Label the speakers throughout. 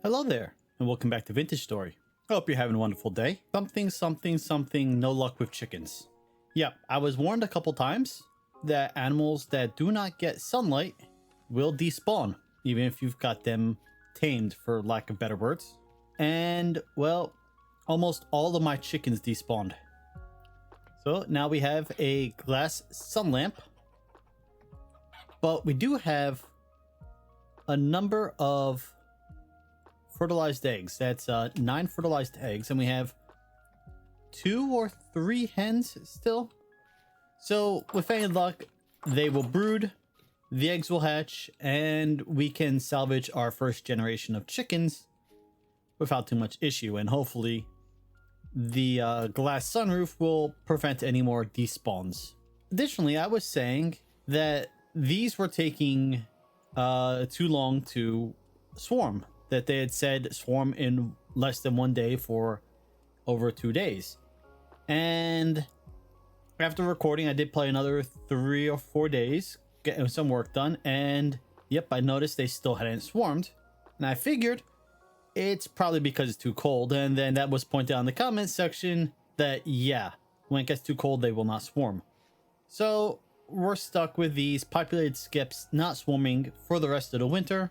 Speaker 1: Hello there, and welcome back to Vintage Story. I hope you're having a wonderful day. Something, no luck with chickens. Yep, I was warned a couple times that animals that do not get sunlight will despawn, even if you've got them tamed, for lack of better words. And, well, almost all of my chickens despawned. So now we have a glass sun lamp, but we do have a number of fertilized eggs. That's 9 fertilized eggs, and we have 2 or 3 hens still. So with any luck, they will brood, the eggs will hatch, and we can salvage our first generation of chickens without too much issue. And hopefully the glass sunroof will prevent any more despawns. Additionally, I was saying that these were taking too long to swarm. That they had said swarm in less than 1 day for over 2 days. And after recording, I did play another 3 or 4 days, getting some work done. And yep, I noticed they still hadn't swarmed. And I figured it's probably because it's too cold. And then that was pointed out in the comments section that, yeah, when it gets too cold, they will not swarm. So we're stuck with these populated skips not swarming for the rest of the winter.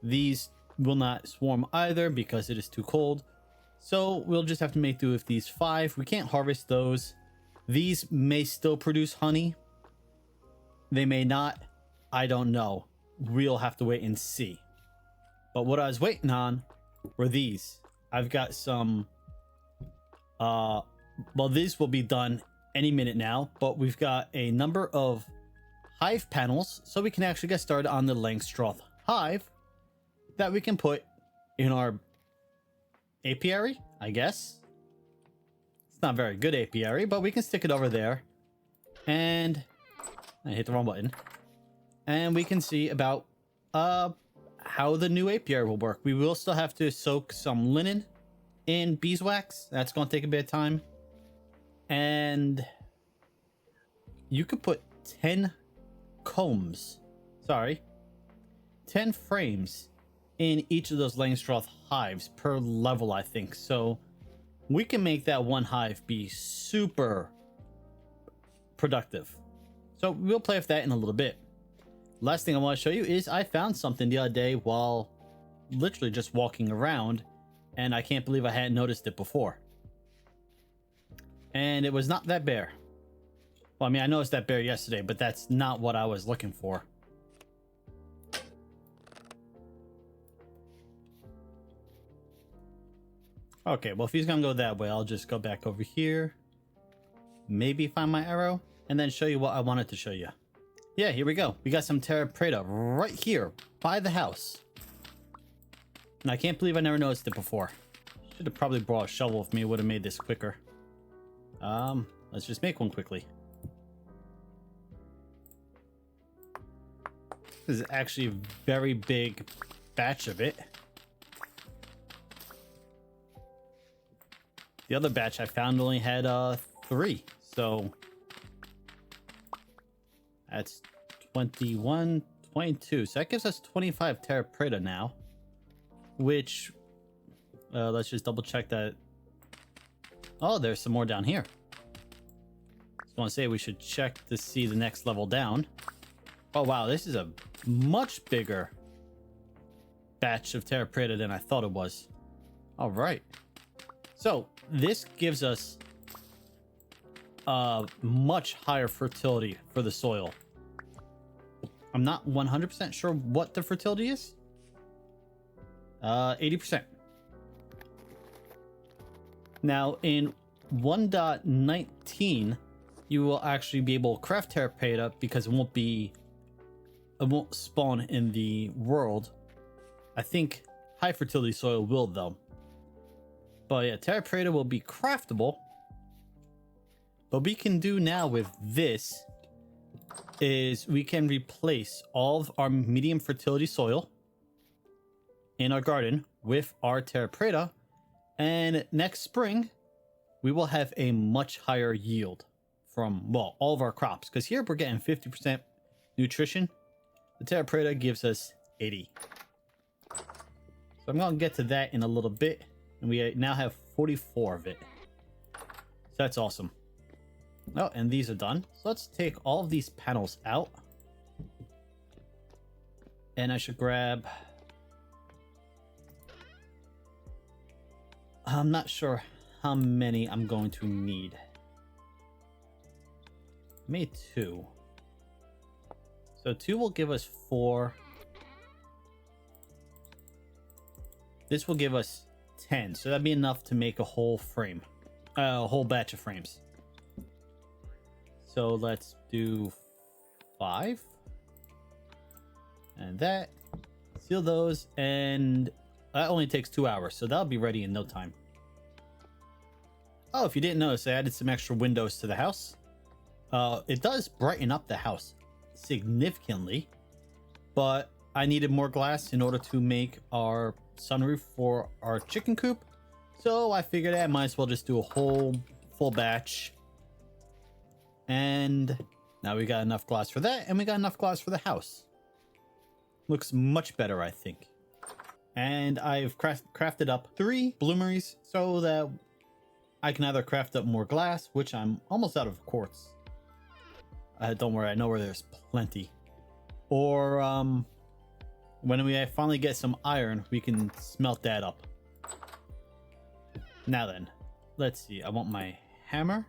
Speaker 1: These will not swarm either because it is too cold. So we'll just have to make do with these 5. We can't harvest those. These may still produce honey. They may not. I don't know. We'll have to wait and see. But what I was waiting on were these. I've got some well, these will be done any minute now, but we've got a number of hive panels, so we can actually get started on the Langstroth Hive that we can put in our apiary, I guess. It's not very good apiary, but we can stick it over there. And I hit the wrong button. And we can see about how the new apiary will work. We will still have to soak some linen in beeswax. That's going to take a bit of time. And you could put 10 combs. Sorry. 10 frames in each of those Langstroth hives per level, I think. So we can make that one hive be super productive. So we'll play with that in a little bit. Last thing I want to show you is I found something the other day while literally just walking around, and I can't believe I hadn't noticed it before. And it was not that bear. Well, I mean, I noticed that bear yesterday, but that's not what I was looking for. Okay, well, if he's gonna go that way, I'll just go back over here. Maybe find my arrow and then show you what I wanted to show you. Yeah, here we go. We got some Terra Preta right here by the house. And I can't believe I never noticed it before. Should have probably brought a shovel with me. It would have made this quicker. Let's just make one quickly. This is actually a very big batch of it. The other batch I found only had 3, so that's 21, 22. So that gives us 25 Terra Preta now, which let's just double check that. Oh, there's some more down here. I just want to say we should check to see the next level down. Oh wow, this is a much bigger batch of Terra Preta than I thought it was. All right. So this gives us much higher fertility for the soil. I'm not 100% sure what the fertility is. 80%. Now in 1.19, you will actually be able to craft Terra Preta because it won't spawn in the world. I think high fertility soil will though. But yeah, Terra Preta will be craftable. What we can do now with this is we can replace all of our medium fertility soil in our garden with our Terra Preta. And next spring, we will have a much higher yield from, well, all of our crops. Because here we're getting 50% nutrition. The Terra Preta gives us 80. So I'm going to get to that in a little bit. And we now have 44 of it. So that's awesome. Oh, and these are done. So let's take all of these panels out. And I should grab... I'm not sure how many I'm going to need. Maybe 2. So 2 will give us 4. This will give us 10. So that'd be enough to make a whole frame. A whole batch of frames. So let's do 5. And that. Seal those. And that only takes 2 hours. So that'll be ready in no time. Oh, if you didn't notice, I added some extra windows to the house. It does brighten up the house significantly. But I needed more glass in order to make our sunroof for our chicken coop. So I figured I might as well just do a whole full batch. And now we got enough glass for that, and we got enough glass for the house. Looks much better, I think. And I've crafted up 3 bloomeries so that I can either craft up more glass, which I'm almost out of quartz. Don't worry, I know where there's plenty. Or when we finally get some iron, we can smelt that up. Now then, let's see. I want my hammer.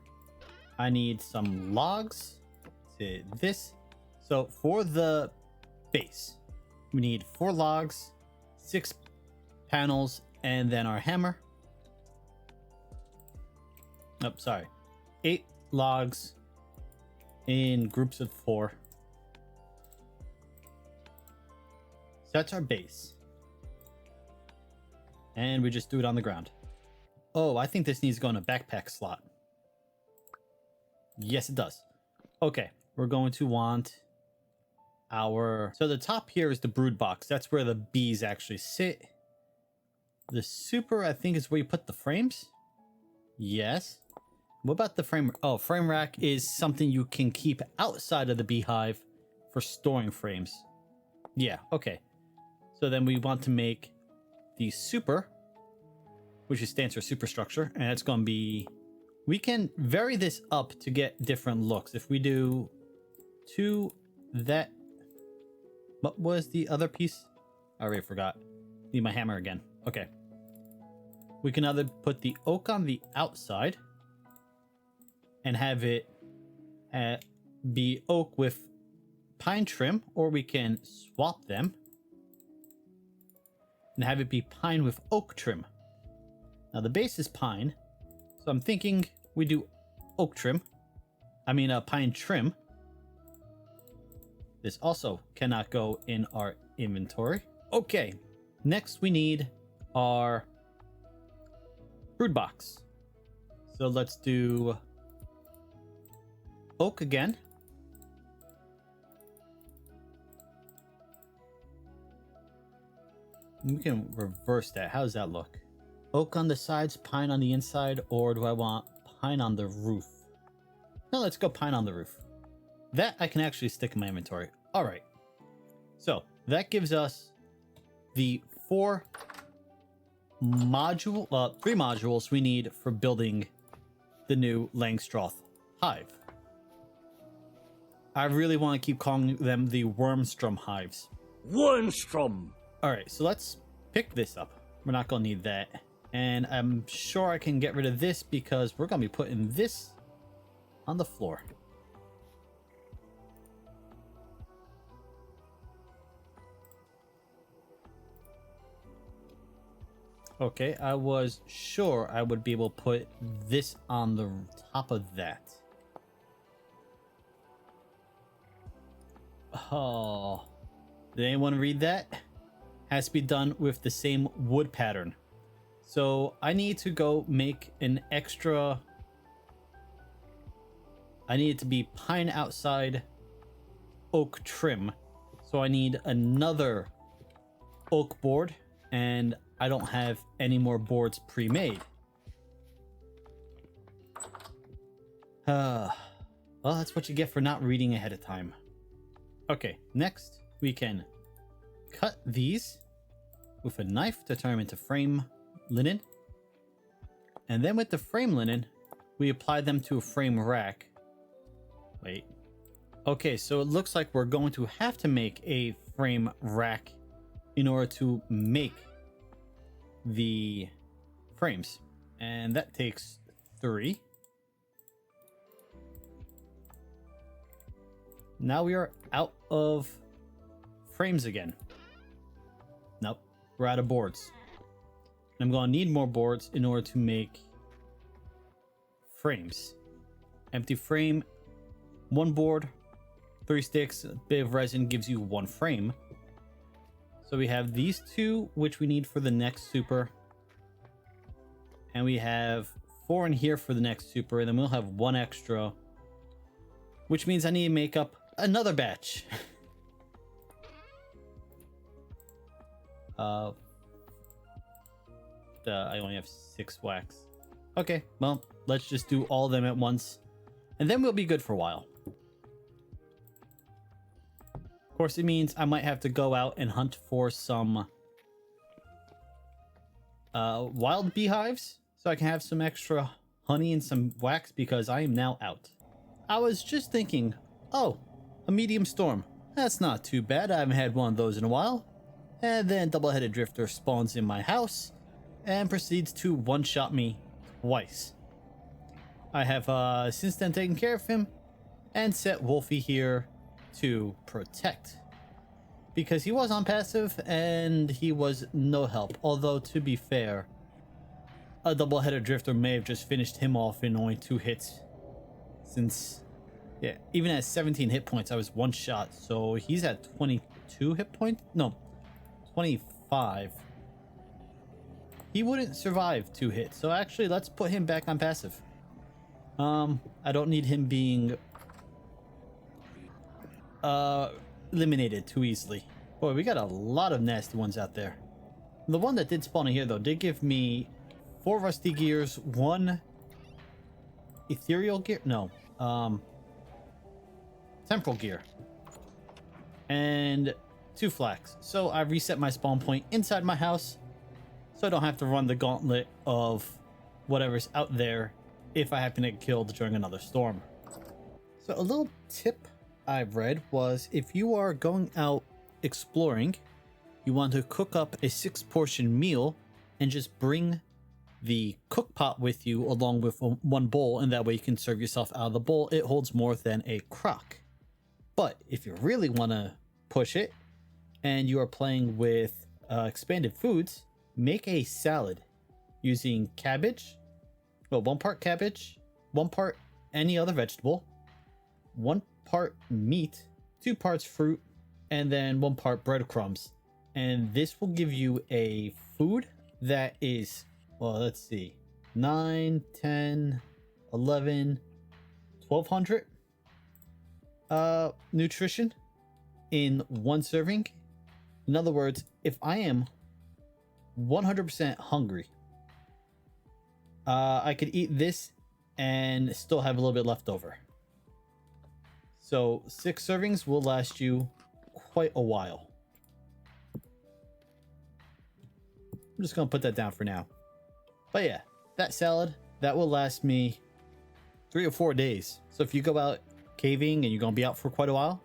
Speaker 1: I need some logs. This. So for the base, we need 4 logs, 6 panels, and then our hammer. Oh, sorry. 8 logs in groups of 4. So that's our base. And we just do it on the ground. Oh, I think this needs to go in a backpack slot. Yes, it does. Okay, we're going to want our... So the top here is the brood box. That's where the bees actually sit. The super, I think, is where you put the frames. Yes. What about the frame? Oh, frame rack is something you can keep outside of the beehive for storing frames. Yeah, okay. So then we want to make the super, which stands for superstructure, and it's going to be... We can vary this up to get different looks. If we do 2, that... What was the other piece? I already forgot. Need my hammer again. Okay. We can either put the oak on the outside and have it be oak with pine trim, or we can swap them and have it be pine with oak trim. Now the base is pine, so I'm thinking we do oak trim. I mean pine trim. This also cannot go in our inventory. Okay, next we need our brood box. So let's do oak again. We can reverse that. How does that look? Oak on the sides, pine on the inside, or do I want pine on the roof? No, let's go pine on the roof. That I can actually stick in my inventory. All right. So that gives us the 3 modules we need for building the new Langstroth Hive. I really want to keep calling them the Wormstrom Hives.
Speaker 2: Wormstrom!
Speaker 1: Alright, so let's pick this up. We're not going to need that. And I'm sure I can get rid of this because we're going to be putting this on the floor. Okay, I was sure I would be able to put this on the top of that. Oh, did anyone read that? Has to be done with the same wood pattern. So I need to go make an extra... I need it to be pine outside, oak trim. So I need another oak board, and I don't have any more boards pre-made. Well, that's what you get for not reading ahead of time. Okay, next we can cut these with a knife to turn them into frame linen. And then with the frame linen, we apply them to a frame rack. Wait. Okay, so it looks like we're going to have to make a frame rack in order to make the frames. And that takes 3. Now we are out of frames again. Nope, we're out of boards. And I'm going to need more boards in order to make frames. Empty frame, 1 board, 3 sticks, a bit of resin gives you 1 frame. So we have these 2, which we need for the next super. And we have 4 in here for the next super, and then we'll have 1 extra, which means I need to make up another batch. I only have 6 wax. Okay, well, let's just do all of them at once, and then we'll be good for a while. Of course, it means I might have to go out and hunt for some wild beehives, so I can have some extra honey and some wax, because I am now out. I was just thinking, oh, a medium storm. That's not too bad. I haven't had one of those in a while. And then double-headed drifter spawns in my house and proceeds to one-shot me twice. I have since then taken care of him and set Wolfie here to protect, because he was on passive and he was no help. Although, to be fair, a double-headed drifter may have just finished him off in only 2 hits, since yeah, even at 17 hit points I was one shot, so he's at 22 hit points. No, 25. He wouldn't survive 2 hits, so actually let's put him back on passive. I don't need him being eliminated too easily. Boy, we got a lot of nasty ones out there. The one that did spawn in here though did give me 4 rusty gears, 1 ethereal gear, no, temporal gear, and 2 flax. So I reset my spawn point inside my house, so I don't have to run the gauntlet of whatever's out there if I happen to get killed during another storm. So a little tip I've read was, if you are going out exploring, you want to cook up a 6-portion meal and just bring the cook pot with you along with 1 bowl, and that way you can serve yourself out of the bowl. It holds more than a crock. But if you really want to push it and you are playing with expanded foods, make a salad using cabbage. Well, 1 part cabbage, 1 part any other vegetable, 1 part meat, 2 parts fruit, and then 1 part breadcrumbs. And this will give you a food that is, well, let's see, 9, 10, 11, 1200 nutrition in 1 serving. In other words, if I am 100% hungry, I could eat this and still have a little bit left over. So 6 servings will last you quite a while. I'm just gonna put that down for now. But yeah, that salad, that will last me 3 or 4 days. So if you go out caving and you're gonna be out for quite a while,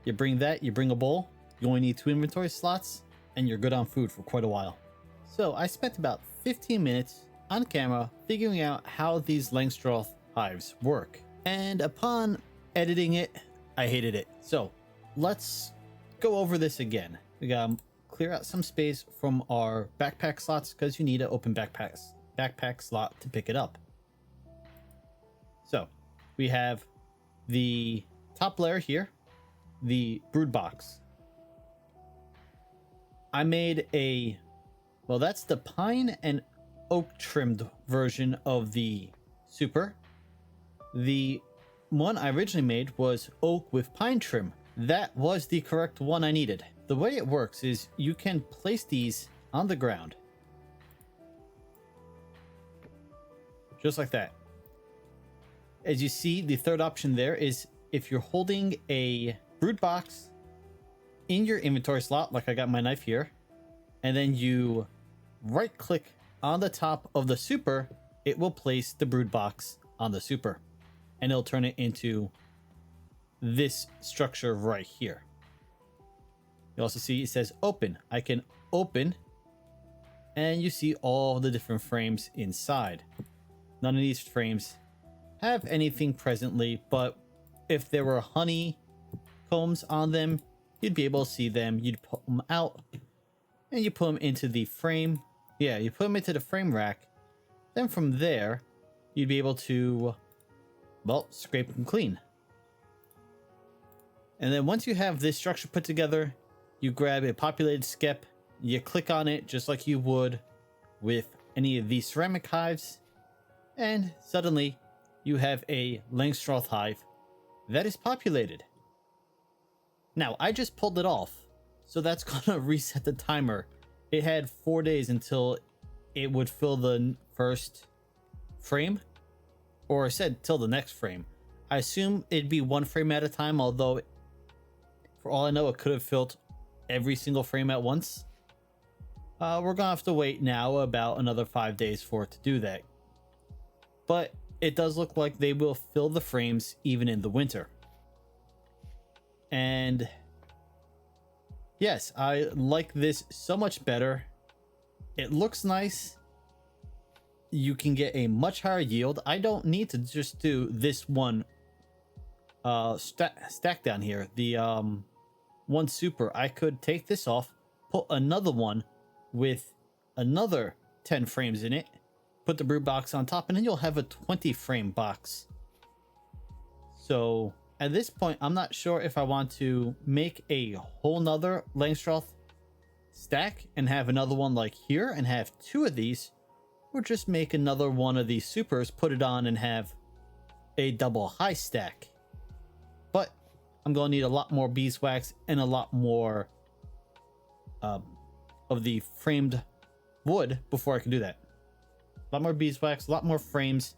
Speaker 1: you bring that, you bring a bowl, you only need 2 inventory slots, and you're good on food for quite a while. So I spent about 15 minutes on camera figuring out how these Langstroth hives work. And upon editing it, I hated it. So let's go over this again. We gotta clear out some space from our backpack slots, because you need an open backpack slot to pick it up. So we have the top layer here, the brood box. I made a, well, that's the pine and oak trimmed version of the super. The one I originally made was oak with pine trim. That was the correct one I needed. The way it works is you can place these on the ground, just like that. As you see, the third option there is if you're holding a brood box in your inventory slot, like I got my knife here, and then you right click on the top of the super, it will place the brood box on the super, and it'll turn it into this structure right here. You also see it says open. I can open, and you see all the different frames inside. None of these frames have anything presently, but if there were honey combs on them, you'd be able to see them. You'd pull them out and you put them into the frame. Yeah, you put them into the frame rack. Then from there, you'd be able to, well, scrape them clean. And then once you have this structure put together, you grab a populated skep, you click on it just like you would with any of these ceramic hives, and suddenly you have a Langstroth hive that is populated. Now, I just pulled it off, so that's gonna reset the timer. It had 4 days until it would fill the first frame, or I said till the next frame. I assume it'd be one frame at a time, although for all I know, it could have filled every single frame at once. We're gonna have to wait now about another 5 days for it to do that. But it does look like they will fill the frames even in the winter. And yes, I like this so much better. It looks nice. You can get a much higher yield. I don't need to just do this one stack down here. The one super. I could take this off, put another one with another 10 frames in it, put the brood box on top, and then you'll have a 20 frame box. So at this point, I'm not sure if I want to make a whole nother Langstroth stack and have another one like here and have 2 of these, or just make another one of these supers, put it on, and have a double high stack. But I'm going to need a lot more beeswax and a lot more of the framed wood before I can do that. A lot more beeswax, a lot more frames,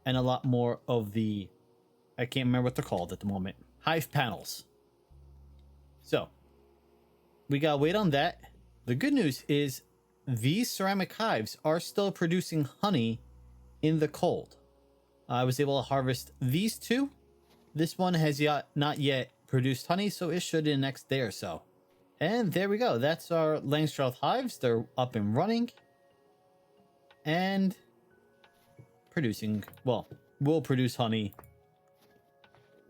Speaker 1: and a lot more of the, I can't remember what they're called at the moment, hive panels. So we gotta wait on that. The good news is these ceramic hives are still producing honey in the cold. I was able to harvest these 2. This one has not yet produced honey, so it should in the next day or so. And there we go. That's our Langstroth hives. They're up and running and producing, well, will produce honey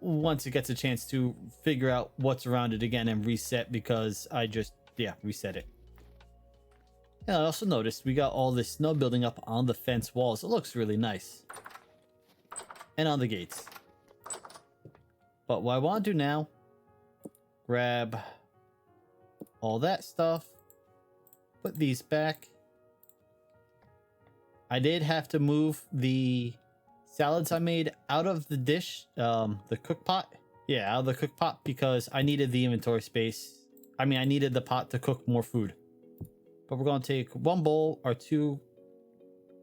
Speaker 1: once it gets a chance to figure out what's around it again and reset, because I just, yeah, reset it. And I also noticed we got all this snow building up on the fence walls. It looks really nice. And on the gates. But what I want to do now, grab all that stuff, put these back. I did have to move the salads I made out of the dish, the cook pot. Yeah, out of the cook pot, because I needed the inventory space. I mean, I needed the pot to cook more food. But we're going to take 1 bowl or 2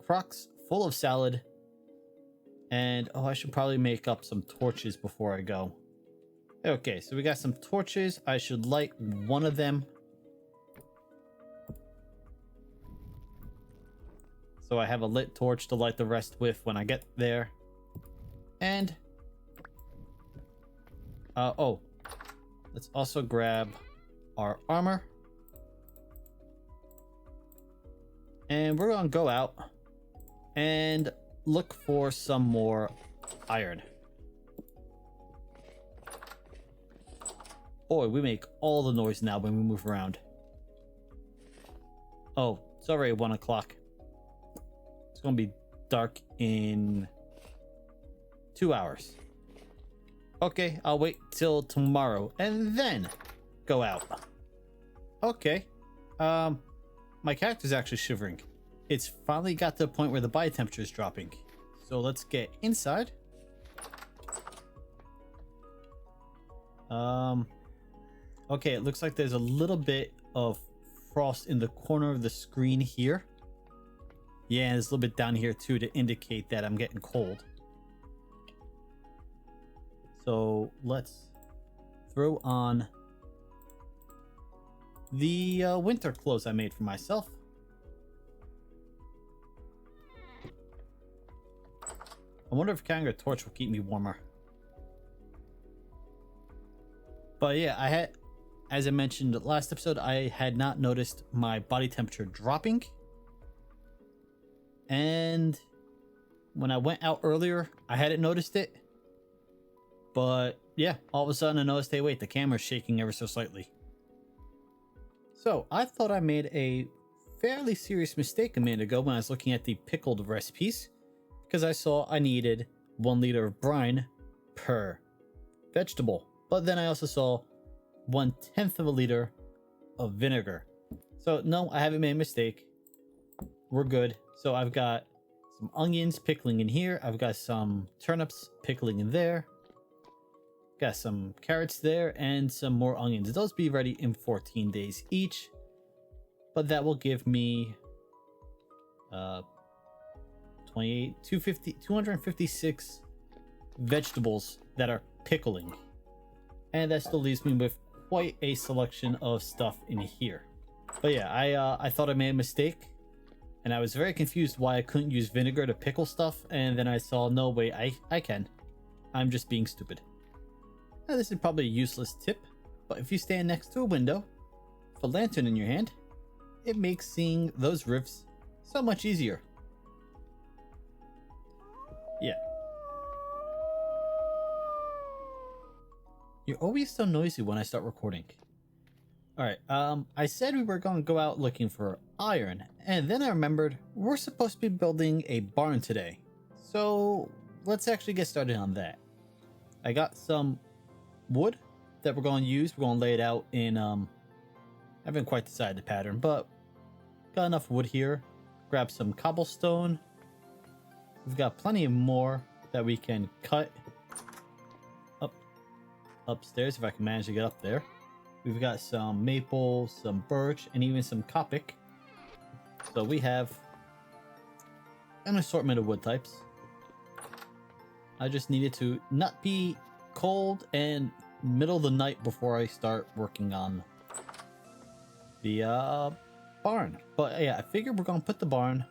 Speaker 1: crocks full of salad. And, oh, I should probably make up some torches before I go. Okay, so we got some torches. I should light one of them. So I have a lit torch to light the rest with when I get there. And oh, let's also grab our armor. And we're gonna go out and look for some more iron. Boy, we make all the noise now when we move around. Oh, it's already 1 o'clock. It's gonna be dark in 2 hours. Okay, I'll wait till tomorrow and then go out. Okay. My character's actually shivering. It's finally got to the point where the body temperature is dropping. So let's get inside. Okay, it looks like there's a little bit of frost in the corner of the screen here. Yeah, and there's a little bit down here too to indicate that I'm getting cold. So let's throw on the winter clothes I made for myself. I wonder if carrying a torch will keep me warmer. But yeah, I had, as I mentioned last episode, I had not noticed my body temperature dropping. And when I went out earlier, I hadn't noticed it. But yeah, all of a sudden I noticed, hey, wait, the camera's shaking ever so slightly. So I thought I made a fairly serious mistake a minute ago when I was looking at the pickled recipes, because I saw I needed 1 liter of brine per vegetable. But then I also saw 1/10 of a liter of vinegar. So no, I haven't made a mistake. We're good. So I've got some onions pickling in here. I've got some turnips pickling in there. Got some carrots there and some more onions. Those be ready in 14 days each. But that will give me 256 vegetables that are pickling. And that still leaves me with quite a selection of stuff in here. But yeah, I thought I made a mistake. And I was very confused why I couldn't use vinegar to pickle stuff. And then I saw, no way, I can. I'm just being stupid. Now, this is probably a useless tip, but if you stand next to a window with a lantern in your hand, it makes seeing those rifts so much easier. Yeah. You're always so noisy when I start recording. Alright, I said we were going to go out looking for iron, and then I remembered we're supposed to be building a barn today. So let's actually get started on that. I got some wood that we're going to use. We're going to lay it out in, I haven't quite decided the pattern, but got enough wood here. Grab some cobblestone. We've got plenty of more that we can cut upstairs if I can manage to get up there. We've got some maple, some birch, and even some Copic. So we have an assortment of wood types. I just needed to not be cold and middle of the night before I start working on the barn. But yeah, I figured we're gonna put the barn.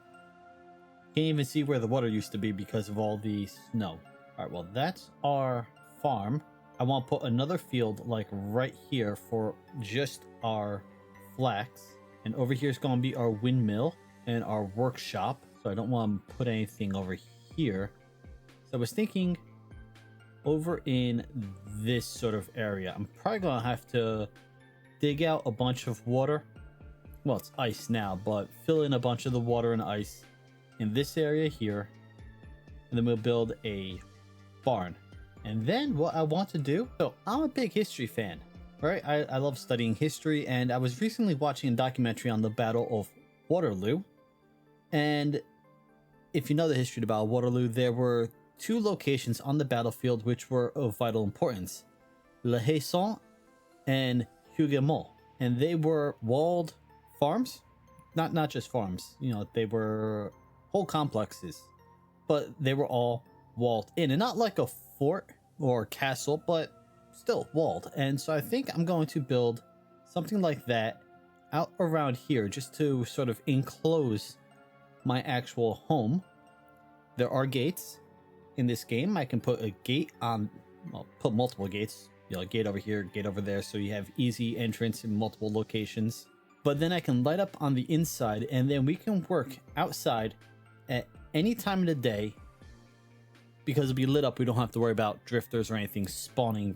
Speaker 1: Can't even see where the water used to be because of all the snow. Alright, well that's our farm. I want to put another field like right here for just our flax. And over here is going to be our windmill and our workshop. So I don't want to put anything over here. So I was thinking over in this sort of area, I'm probably going to have to dig out a bunch of water. Well, it's ice now, but fill in a bunch of the water and ice in this area here. And then we'll build a barn. And then what I want to do, so I'm a big history fan, right? I love studying history, and I was recently watching a documentary on the Battle of Waterloo. And if you know the history of the Battle of Waterloo, there were 2 locations on the battlefield which were of vital importance. Le Haisson and Huguemont. And they were walled farms. Not just farms, you know, they were whole complexes. But they were all walled in, and not like a fort or castle, but still walled. And so I think I'm going to build something like that out around here just to sort of enclose my actual home. There are gates in this game. I can put a gate on, well, put multiple gates, you know, a gate over here, gate over there, so you have easy entrance in multiple locations. But then I can light up on the inside, and then we can work outside at any time of the day. Because it'll be lit up, we don't have to worry about drifters or anything spawning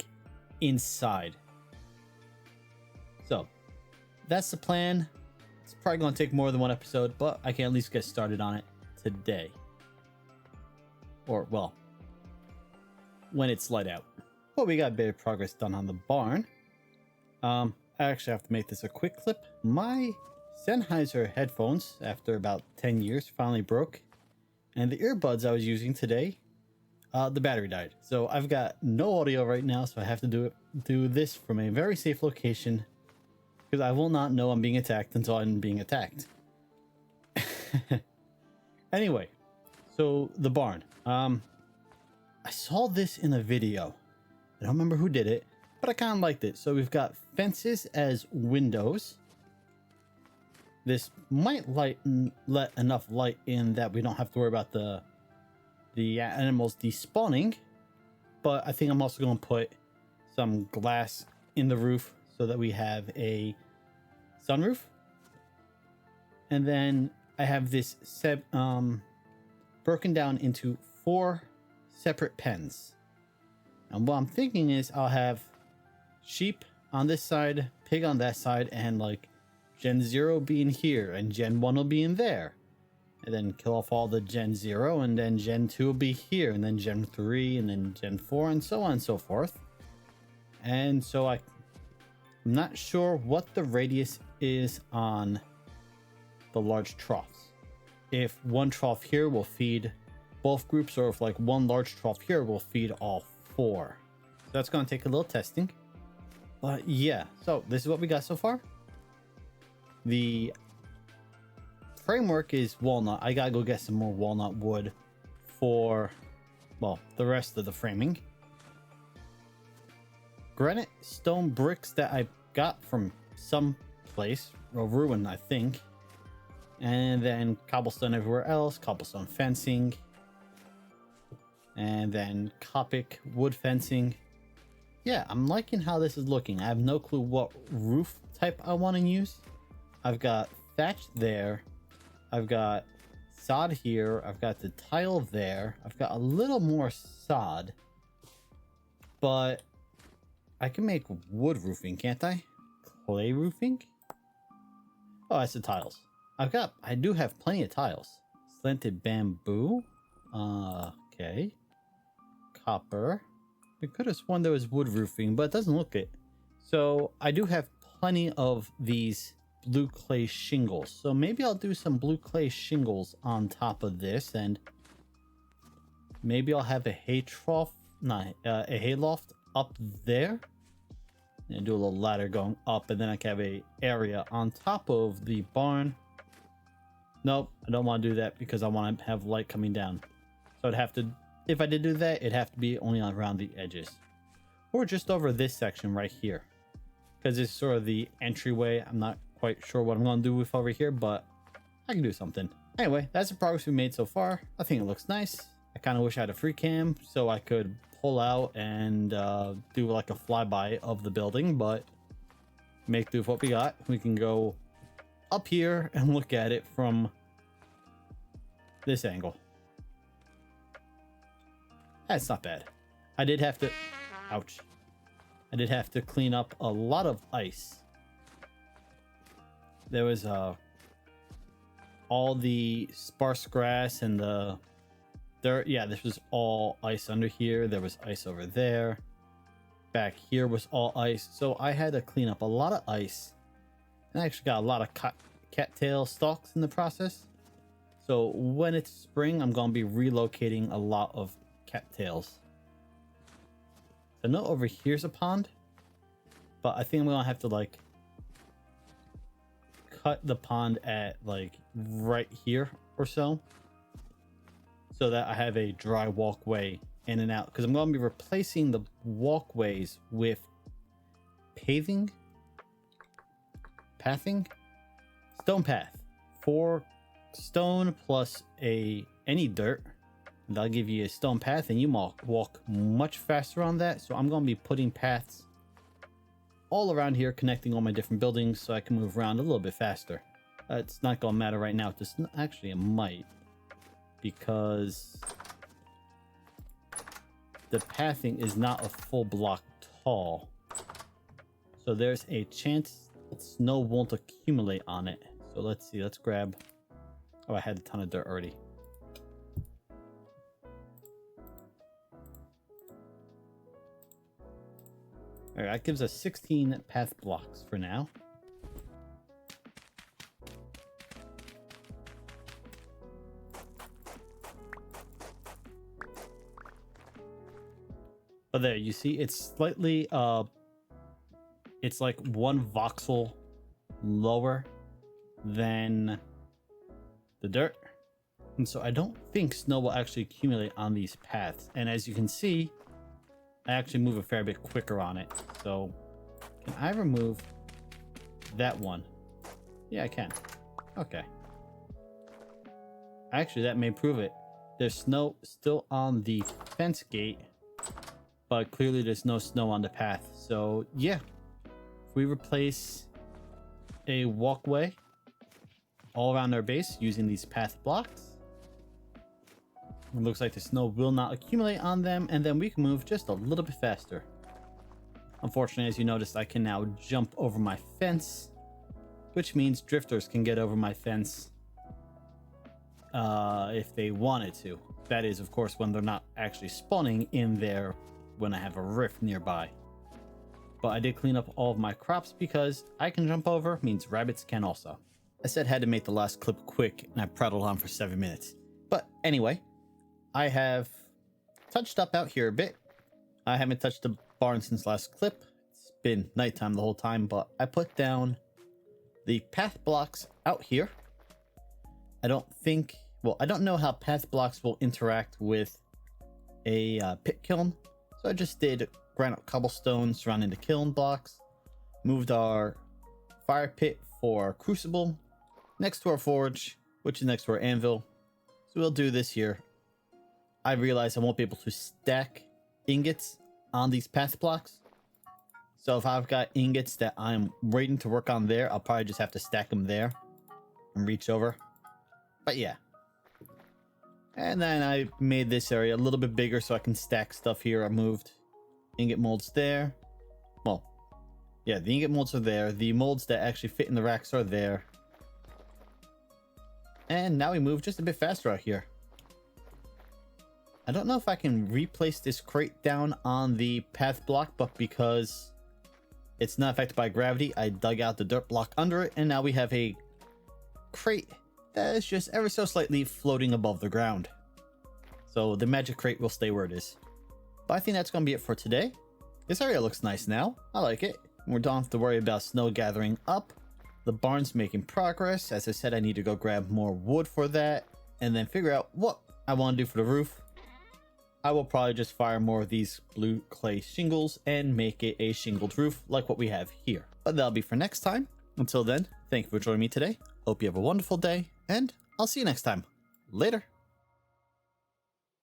Speaker 1: inside. So that's the plan. It's probably going to take more than 1 episode, but I can at least get started on it today. Or, well, when it's light out. But we got a bit of progress done on the barn. I actually have to make this a quick clip. My Sennheiser headphones, after about 10 years, finally broke. And the earbuds I was using today, the battery died. So I've got no audio right now, so I have to do this from a very safe location, because I will not know I'm being attacked until I'm being attacked. Anyway, so the barn. I saw this in a video. I don't remember who did it, but I kind of liked it. So we've got fences as windows. This might let enough light in that we don't have to worry about the animals despawning. But I think I'm also going to put some glass in the roof so that we have a sunroof. And then I have this broken down into 4 separate pens. And what I'm thinking is I'll have sheep on this side, pig on that side, and like Gen 0 being here, and Gen 1 will be in there. And then kill off all the Gen 0, and then Gen 2 will be here, and then Gen 3, and then Gen 4, and so on and so forth. And so I'm not sure what the radius is on the large troughs. If one trough here will feed both groups, or if like one large trough here will feed all 4. So that's going to take a little testing. But yeah, so this is what we got so far. The framework is walnut. I gotta go get some more walnut wood for, well, the rest of the framing. Granite stone bricks that I got from some place, a ruin, I think. And then cobblestone everywhere else, cobblestone fencing. And then Copic wood fencing. Yeah, I'm liking how this is looking. I have no clue what roof type I want to use. I've got thatch there. I've got sod here. I've got the tile there. I've got a little more sod. But I can make wood roofing, can't I? Clay roofing? Oh, that's the tiles. I do have plenty of tiles. Slanted bamboo. Okay. Copper. I could have sworn there was wood roofing, but it doesn't look it. So I do have plenty of these blue clay shingles. So maybe I'll do some blue clay shingles on top of this, and maybe I'll have a hay trough, a hay loft up there, and do a little ladder going up, and then I can have a area on top of the barn. Nope, I don't want to do that because I want to have light coming down. So I'd have to, if I did do that, it'd have to be only around the edges, or just over this section right here, because it's sort of the entryway. I'm not quite sure what I'm going to do with over here, but I can do something. Anyway, that's the progress we made so far. I think it looks nice. I kind of wish I had a free cam so I could pull out and do like a flyby of the building, but make do with what we got. We can go up here and look at it from this angle. That's not bad. I did have to, ouch. I did have to clean up a lot of ice. There was all the sparse grass and the dirt. Yeah, this was all ice under here. There was ice over there. Back here was all ice. So I had to clean up a lot of ice. And I actually got a lot of cattail stalks in the process. So when it's spring, I'm going to be relocating a lot of cattails. I know over here's a pond, but I think I'm going to have to like cut the pond at like right here or so that I have a dry walkway in and out, because I'm going to be replacing the walkways with pathing, stone path, 4 stone plus any dirt. That'll give you a stone path, and you walk much faster on that. So I'm going to be putting paths all around here, connecting all my different buildings so I can move around a little bit faster. It's not going to matter right now. Actually, it might, because the pathing is not a full block tall. So there's a chance snow won't accumulate on it. So let's see. Let's grab... Oh, I had a ton of dirt already. Alright, that gives us 16 path blocks for now. But there, you see, it's slightly, it's like 1 voxel lower than the dirt. And so I don't think snow will actually accumulate on these paths. And as you can see, I actually move a fair bit quicker on it. So can I remove that one? Yeah, I can. Okay. Actually, that may prove it. There's snow still on the fence gate, but clearly there's no snow on the path. So yeah, if we replace a walkway all around our base using these path blocks, it looks like the snow will not accumulate on them, and then we can move just a little bit faster. Unfortunately, as you noticed, I can now jump over my fence, which means drifters can get over my fence if they wanted to. That is, of course, when they're not actually spawning in there when I have a rift nearby. But I did clean up all of my crops because I can jump over means rabbits can also. I said I had to make the last clip quick, and I prattled on for 7 minutes. But anyway, I have touched up out here a bit. I haven't touched the barn since last clip. It's been nighttime the whole time, but I put down the path blocks out here. I don't know how path blocks will interact with a pit kiln. So I just did granite cobblestone surrounding the kiln blocks. Moved our fire pit for crucible next to our forge, which is next to our anvil. So we'll do this here. I realize I won't be able to stack ingots on these path blocks. So if I've got ingots that I'm waiting to work on there, I'll probably just have to stack them there and reach over. But yeah. And then I made this area a little bit bigger so I can stack stuff here. I moved ingot molds there. Well, yeah, the ingot molds are there. The molds that actually fit in the racks are there. And now we move just a bit faster out here. I don't know if I can replace this crate down on the path block, but because it's not affected by gravity, I dug out the dirt block under it, and now we have a crate that is just ever so slightly floating above the ground. So the magic crate will stay where it is. But I think that's going to be it for today. This area looks nice now. I like it. We don't have to worry about snow gathering up. The barn's making progress. As I said, I need to go grab more wood for that and then figure out what I want to do for the roof. I will probably just fire more of these blue clay shingles and make it a shingled roof like what we have here. But that'll be for next time. Until then, thank you for joining me today. Hope you have a wonderful day, and I'll see you next time. Later.